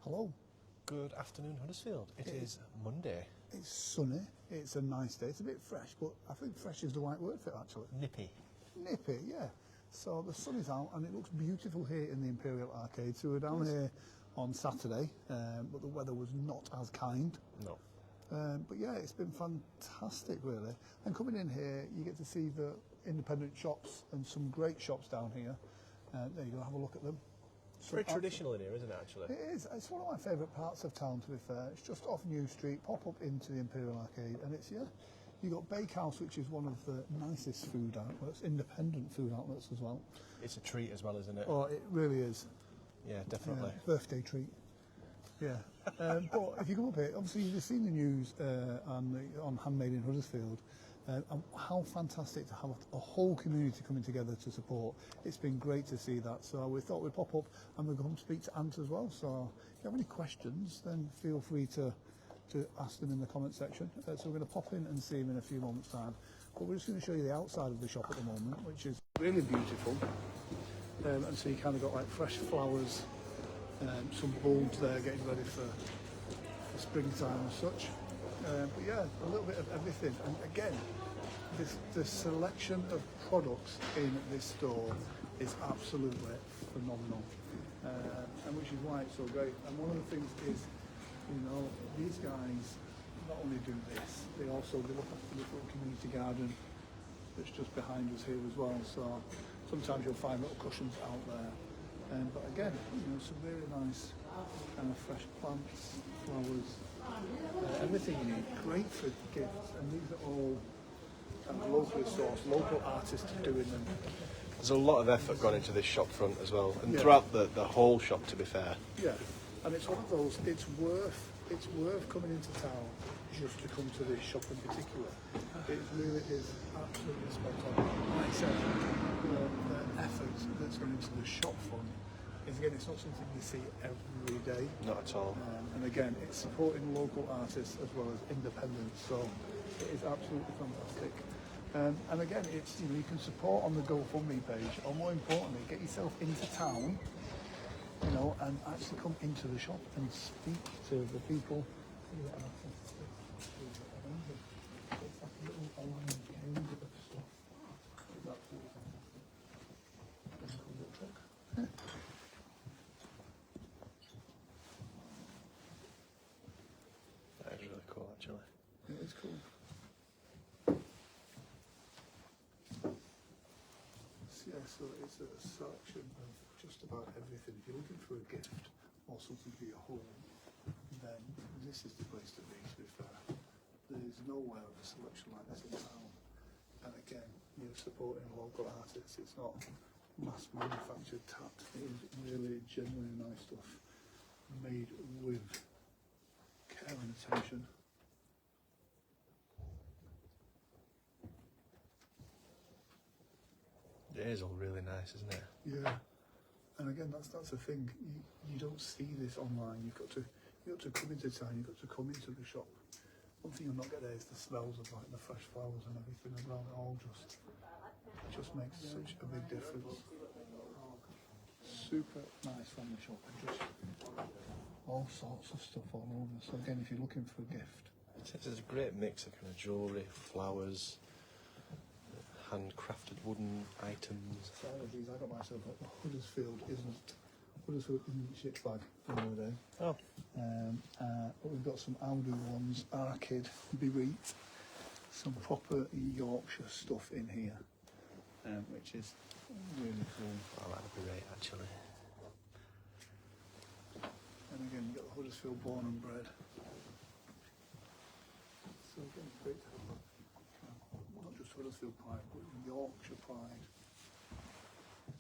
Hello. Good afternoon, Huddersfield. It is Monday. It's sunny. It's a nice day. It's a bit fresh, but I think fresh is the right word for it, actually. Nippy. Nippy, yeah. So the sun is out and it looks beautiful here in the Imperial Arcade. So we're down here on Saturday, but the weather was not as kind. No. But yeah, it's been fantastic, really. And coming in here, you get to see the independent shops and some great shops down here. There you go, have a look at them. It's very traditional in here, isn't it, actually? It is. It's one of my favourite parts of town, to be fair. It's just off New Street, pop up into the Imperial Arcade, and it's, yeah, you've got Bakehouse, which is one of the nicest food outlets, independent food outlets as well. It's a treat as well, isn't it? Oh, it really is. Yeah, definitely. Yeah, birthday treat. Yeah. But if you come up here, obviously you've seen the news on Handmade in Huddersfield, and how fantastic to have a whole community coming together to support. It's been great to see that. So we thought we'd pop up and we'll come speak to Ant as well. So if you have any questions, then feel free to ask them in the comment section. So we're going to pop in and see him in a few moments' time. But we're just going to show you the outside of the shop at the moment, which is really beautiful. And so you kind of got like fresh flowers, some bulbs there getting ready for springtime and such. But yeah, a little bit of everything. And again, the selection of products in this store is absolutely phenomenal. And which is why it's so great. And one of the things is, you know, these guys not only do this, they look after this little community garden that's just behind us here as well. So sometimes you'll find little cushions out there. But again, you know, some really nice kind of fresh plants, flowers, everything you need. Great for gifts, and these are all kind of locally sourced, local artists doing them. There's a lot of effort gone into this shop front as well, and throughout the whole shop, to be fair. Yeah, and it's one of those. It's worth coming into town just to come to this shop in particular. It really is absolutely spot on. Like I said, the effort that's gone into the shop front is, again, it's not something you see every day. Not at all. And again, it's supporting local artists as well as independent, so it is absolutely fantastic. And again, it's, you know, you can support on the GoFundMe page, or more importantly, get yourself into town, you know, and actually come into the shop and speak to the people. It's like a little aligned cage of stuff. It's absolutely fantastic. That is really cool, actually. It is cool. So, yeah, so it's a selection of just about everything. If you're looking for a gift or something for your home, then this is the place to be, to be fair. There's nowhere of a selection like this in town. And again, you're supporting local artists. It's not mass manufactured tat. It is really genuinely nice stuff made with care and attention. It is all really nice, isn't it? Yeah. And again, that's the thing. You don't see this online. You've got to come into town. You've got to come into the shop. One thing you'll not get there is the smells of like the fresh flowers and everything around. It all just makes such a big difference. Super nice from the shop, and just all sorts of stuff all over. So again, if you're looking for a gift, It's a great mix of kind of jewellery, flowers, handcrafted wooden items. so all of these, I got myself a Huddersfield isn't shit bag the other day. Oh. But we've got some Aldi ones, Arcade, Bereat, some proper Yorkshire stuff in here, which is really cool. I like the beret, actually. And again, you've got the Huddersfield born and bred. So again, it's great to have not just Huddersfield pride, but Yorkshire pride.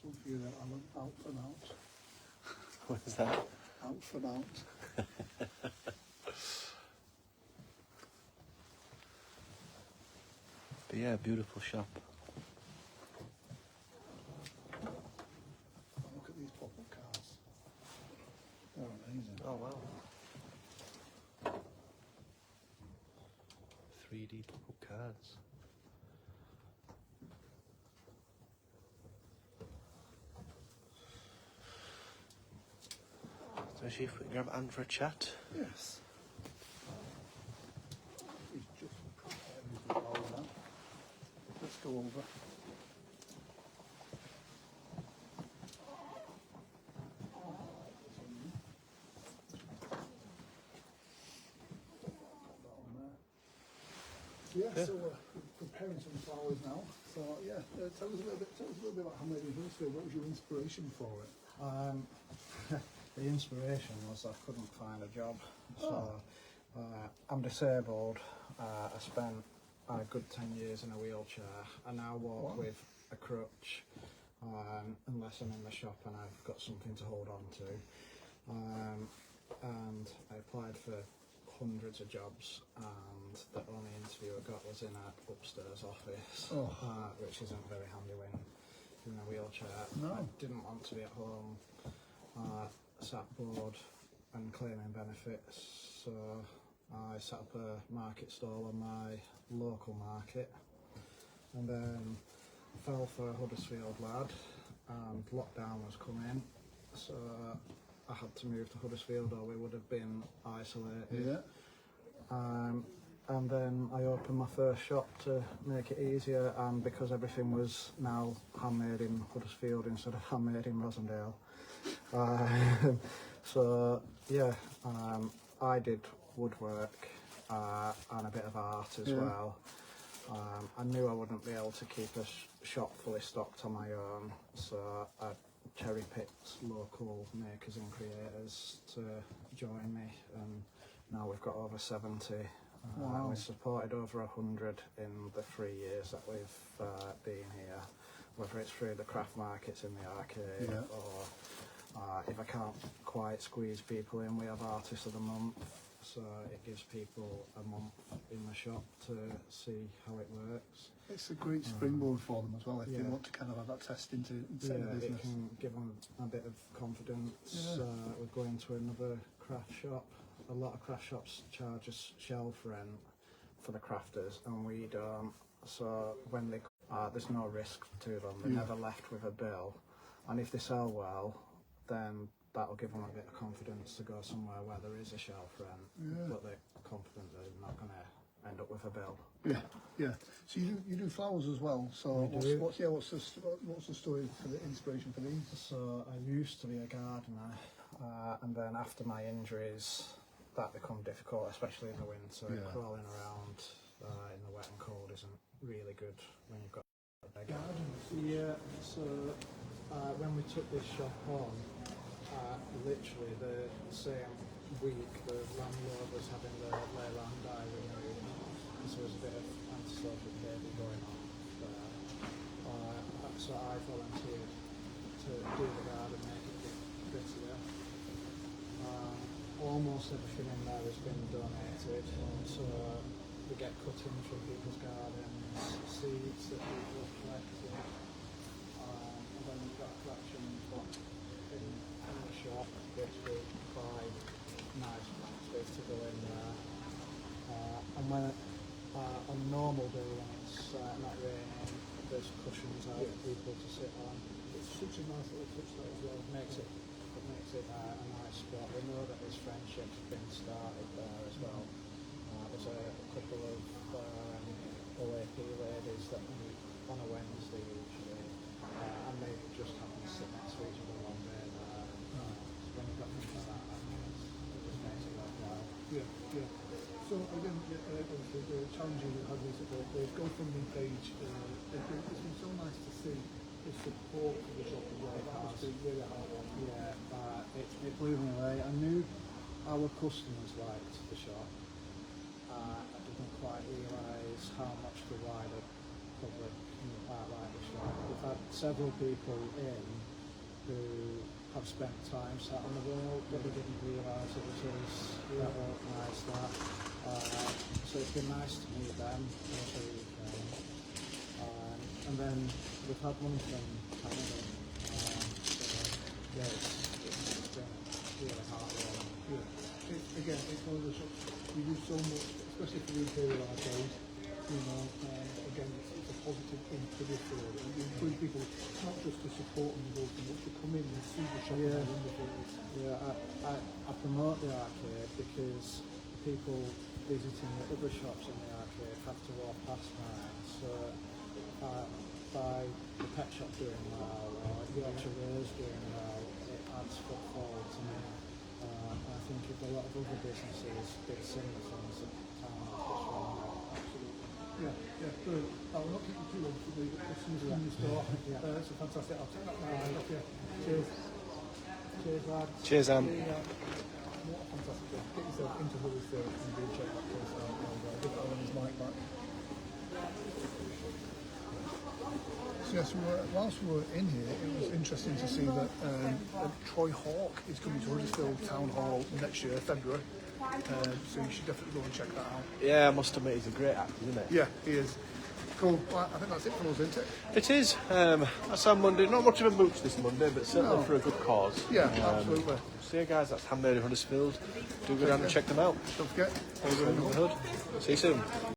Don't forget that Alan, out and out. What is that? Out and out. But yeah, beautiful shop. Look at these pop-up cars. They're amazing. Oh wow. 3D pop-up cards. So, Chief, we can grab Anne for a chat. Yes. He's just cut everything now. Let's go over. Yeah, so we're preparing some flowers now. So yeah, tell us a little bit about Handmade in Huddersfield. What was your inspiration for it? The inspiration was I couldn't find a job. So I'm disabled. I spent a good 10 years in a wheelchair. I now walk with a crutch unless I'm in the shop and I've got something to hold on to. And I applied for hundreds of jobs, and the only interview I got was in an upstairs office, which isn't very handy when you're in a wheelchair. No. I didn't want to be at home, sat bored and claiming benefits, so I set up a market stall on my local market, and then fell for a Huddersfield lad, and lockdown was coming, so I had to move to Huddersfield or we would have been isolated. Yeah. And then I opened my first shop to make it easier, and because everything was now handmade in Huddersfield instead of handmade in Rosendale. So yeah, I did woodwork and a bit of art as well. I knew I wouldn't be able to keep a shop fully stocked on my own, so I cherry picked local makers and creators to join me, and now we've got over 70. We've supported over 100 in the 3 years that we've been here, whether it's through the craft markets in the arcade or if I can't quite squeeze people in, we have Artist of the Month, so it gives people a month in the shop to see how it works. It's a great springboard for them as well if they want to kind of have that test into the business. It can give them a bit of confidence. We're going to another craft shop. A lot of craft shops charge us shelf rent for the crafters, and we don't. So when they there's no risk to them. They're never left with a bill, and if they sell well, then that'll give them a bit of confidence to go somewhere where there is a shelf rent, but they're confident that they're not going to end up with a bill. Yeah. So you do flowers as well. So what's the story for the inspiration for these? So I used to be a gardener, and then after my injuries, that become difficult, especially in the winter. Crawling around in the wet and cold isn't really good when you've got a big garden. Yeah. So when we took this shop on, literally the same week, the landlord was having the Leyland die removed, so there was a bit of antisocial behaviour going on there. So I volunteered to do the garden, make it a bit prettier. Almost everything in there has been donated, so we get cuttings from people's gardens, seeds that people have collected, and then we've got a collection in the shop, which we buy nice boxes to go in there. And when on a normal day when it's not raining, there's cushions out for people to sit on. It's such a nice little touch that as well. It makes it a nice spot. We know that there's friendships been started there as well. There's a couple of OAP ladies that meet on a Wednesday usually, and they just happen to sit next to each other one day there. When you've got things like that, it just makes it worthwhile. Yeah. So again, obviously the challenges we've had recently, the GoFundMe page, it's been so nice to see the support for the shop as well. That must be really hard. It blew me away. I knew our customers liked the shop. I didn't quite realise how much the wider public like the shop. We've had several people in who have spent time sat on the wall, but they didn't realise it was us that organised that. So it's been nice to meet them over the weekend. And then we've had one from Canada. It's been really heartwarming. Again, it's one of the shops we do so much, especially for the Imperial Arcade. Again, it's a positive in Huddersfield. And you include people not just to support and vote, but to come in and see the shop and how wonderful it is. Yeah, I promote the arcade because people visiting the other shops in the arcade have to walk past mine. So by the pet shop doing well or Yorkshire Rose doing well, it adds footfall to me. I think if a lot of other businesses did similar things, the town would push one out. Yeah, brilliant. I will not keep you too long for the customers in the store. It's a fantastic. I'll take that now. Yeah. Cheers. Cheers, lads. Cheers, What a fantastic job. Get yourself into Huddersfield and do check that place out. And give that one his mic back. So yes, whilst we were in here, it was interesting to see that Troy Hawke is coming to Huddersfield Town Hall next year, February. So you should definitely go and check that out. Yeah, I must admit, he's a great actor, isn't he? Yeah, he is. Cool. Well, I think that's it for us, isn't it? It is. That's our Monday. Not much of a mooch this Monday, but certainly for a good cause. Yeah, absolutely. So yeah, guys, that's Handmade in Huddersfield. Do go down and check them out. Don't forget. See you soon.